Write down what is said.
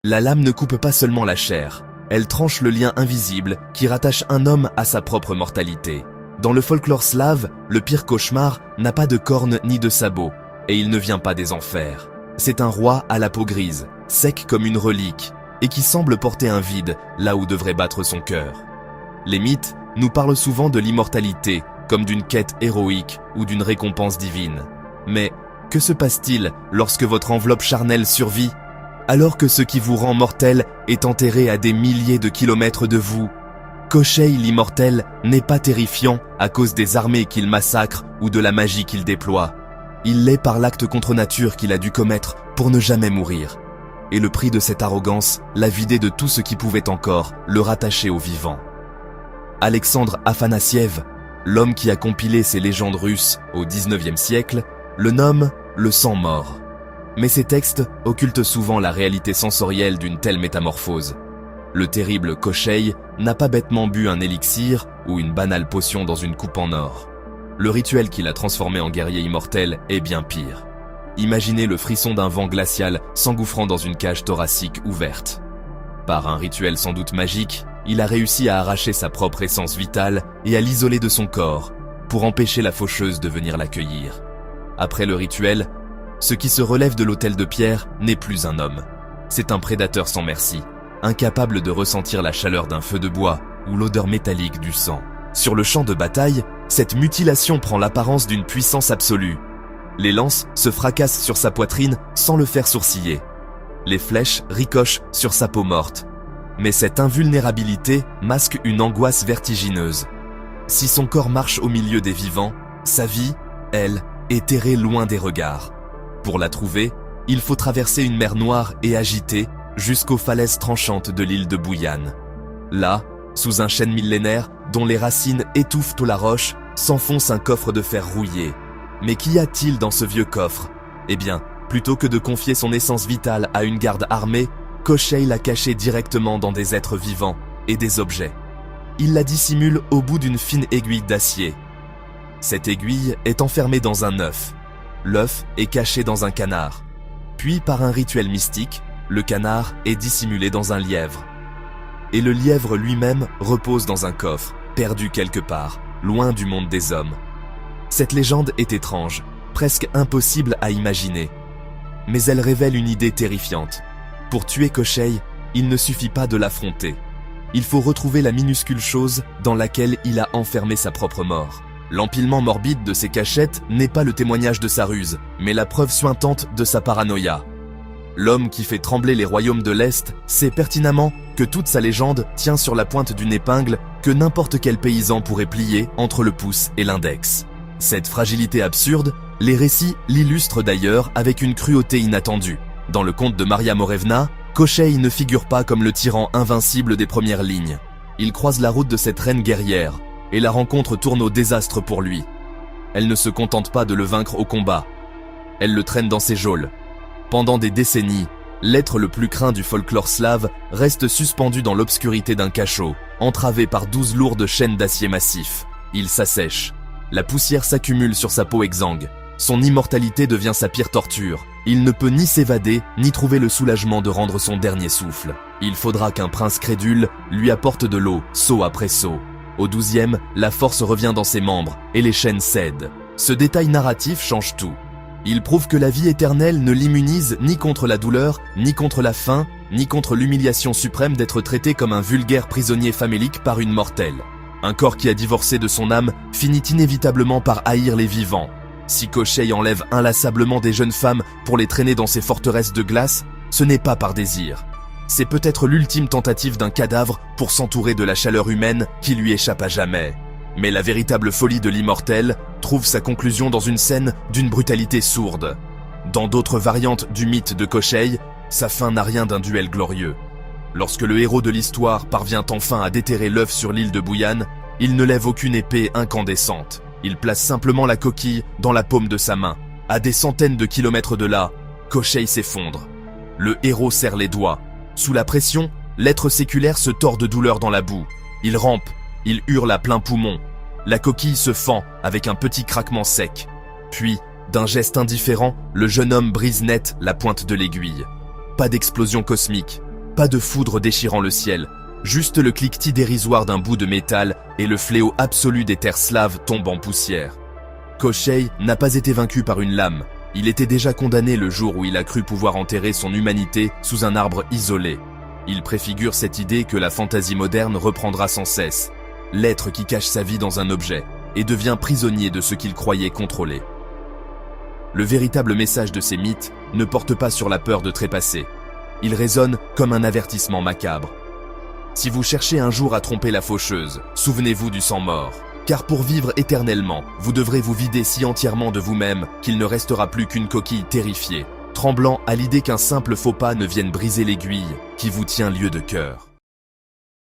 La lame ne coupe pas seulement la chair, elle tranche le lien invisible qui rattache un homme à sa propre mortalité. Dans le folklore slave, le pire cauchemar n'a pas de cornes ni de sabots, et il ne vient pas des enfers. C'est un roi à la peau grise, sec comme une relique, et qui semble porter un vide là où devrait battre son cœur. Les mythes nous parlent souvent de l'immortalité, comme d'une quête héroïque ou d'une récompense divine. Mais que se passe-t-il lorsque votre enveloppe charnelle survit, alors que ce qui vous rend mortel est enterré à des milliers de kilomètres de vous? Koschei l'immortel n'est pas terrifiant à cause des armées qu'il massacre ou de la magie qu'il déploie. Il l'est par l'acte contre nature qu'il a dû commettre pour ne jamais mourir. Et le prix de cette arrogance l'a vidé de tout ce qui pouvait encore le rattacher au vivant. Alexandre Afanassiev, l'homme qui a compilé ces légendes russes au XIXe siècle, le nomme le sang mort. Mais ces textes occultent souvent la réalité sensorielle d'une telle métamorphose. Le terrible Koschei n'a pas bêtement bu un élixir ou une banale potion dans une coupe en or. Le rituel qui l'a transformé en guerrier immortel est bien pire. Imaginez le frisson d'un vent glacial s'engouffrant dans une cage thoracique ouverte. Par un rituel sans doute magique, il a réussi à arracher sa propre essence vitale et à l'isoler de son corps, pour empêcher la faucheuse de venir l'accueillir. Après le rituel, ce qui se relève de l'autel de pierre n'est plus un homme. C'est un prédateur sans merci, incapable de ressentir la chaleur d'un feu de bois ou l'odeur métallique du sang. Sur le champ de bataille, cette mutilation prend l'apparence d'une puissance absolue. Les lances se fracassent sur sa poitrine sans le faire sourciller. Les flèches ricochent sur sa peau morte. Mais cette invulnérabilité masque une angoisse vertigineuse. Si son corps marche au milieu des vivants, sa vie, elle, est terrée loin des regards. Pour la trouver, il faut traverser une mer noire et agitée jusqu'aux falaises tranchantes de l'île de Bouillane. Là, sous un chêne millénaire dont les racines étouffent la roche, s'enfonce un coffre de fer rouillé. Mais qu'y a-t-il dans ce vieux coffre? Eh bien, plutôt que de confier son essence vitale à une garde armée, Koschei l'a cachée directement dans des êtres vivants et des objets. Il la dissimule au bout d'une fine aiguille d'acier. Cette aiguille est enfermée dans un œuf. L'œuf est caché dans un canard. Puis, par un rituel mystique, le canard est dissimulé dans un lièvre. Et le lièvre lui-même repose dans un coffre, perdu quelque part, loin du monde des hommes. Cette légende est étrange, presque impossible à imaginer. Mais elle révèle une idée terrifiante. Pour tuer Koschei, il ne suffit pas de l'affronter. Il faut retrouver la minuscule chose dans laquelle il a enfermé sa propre mort. L'empilement morbide de ses cachettes n'est pas le témoignage de sa ruse, mais la preuve suintante de sa paranoïa. L'homme qui fait trembler les royaumes de l'Est sait pertinemment que toute sa légende tient sur la pointe d'une épingle que n'importe quel paysan pourrait plier entre le pouce et l'index. Cette fragilité absurde, les récits l'illustrent d'ailleurs avec une cruauté inattendue. Dans le conte de Maria Morevna, Koschei ne figure pas comme le tyran invincible des premières lignes. Il croise la route de cette reine guerrière, et la rencontre tourne au désastre pour lui. Elle ne se contente pas de le vaincre au combat. Elle le traîne dans ses geôles. Pendant des décennies, l'être le plus craint du folklore slave reste suspendu dans l'obscurité d'un cachot, entravé par 12 lourdes chaînes d'acier massif. Il s'assèche. La poussière s'accumule sur sa peau exsangue. Son immortalité devient sa pire torture. Il ne peut ni s'évader, ni trouver le soulagement de rendre son dernier souffle. Il faudra qu'un prince crédule lui apporte de l'eau, seau après seau. Au 12e, la force revient dans ses membres, et les chaînes cèdent. Ce détail narratif change tout. Il prouve que la vie éternelle ne l'immunise ni contre la douleur, ni contre la faim, ni contre l'humiliation suprême d'être traité comme un vulgaire prisonnier famélique par une mortelle. Un corps qui a divorcé de son âme finit inévitablement par haïr les vivants. Si Koschei enlève inlassablement des jeunes femmes pour les traîner dans ses forteresses de glace, ce n'est pas par désir. C'est peut-être l'ultime tentative d'un cadavre pour s'entourer de la chaleur humaine qui lui échappe à jamais. Mais la véritable folie de l'immortel trouve sa conclusion dans une scène d'une brutalité sourde. Dans d'autres variantes du mythe de Koschei, sa fin n'a rien d'un duel glorieux. Lorsque le héros de l'histoire parvient enfin à déterrer l'œuf sur l'île de Bouillane, il ne lève aucune épée incandescente. Il place simplement la coquille dans la paume de sa main. À des centaines de kilomètres de là, Koschei s'effondre. Le héros serre les doigts. Sous la pression, l'être séculaire se tord de douleur dans la boue. Il rampe, il hurle à plein poumon. La coquille se fend avec un petit craquement sec. Puis, d'un geste indifférent, le jeune homme brise net la pointe de l'aiguille. Pas d'explosion cosmique, Pas de foudre déchirant le ciel, juste le cliquetis dérisoire d'un bout de métal et le fléau absolu des terres slaves tombe en poussière. Koschei n'a pas été vaincu par une lame, il était déjà condamné le jour où il a cru pouvoir enterrer son humanité sous un arbre isolé. Il préfigure cette idée que la fantaisie moderne reprendra sans cesse, l'être qui cache sa vie dans un objet et devient prisonnier de ce qu'il croyait contrôler. Le véritable message de ces mythes ne porte pas sur la peur de trépasser. Il résonne comme un avertissement macabre. Si vous cherchez un jour à tromper la faucheuse, souvenez-vous du sang mort. Car pour vivre éternellement, vous devrez vous vider si entièrement de vous-même qu'il ne restera plus qu'une coquille terrifiée, tremblant à l'idée qu'un simple faux pas ne vienne briser l'aiguille qui vous tient lieu de cœur.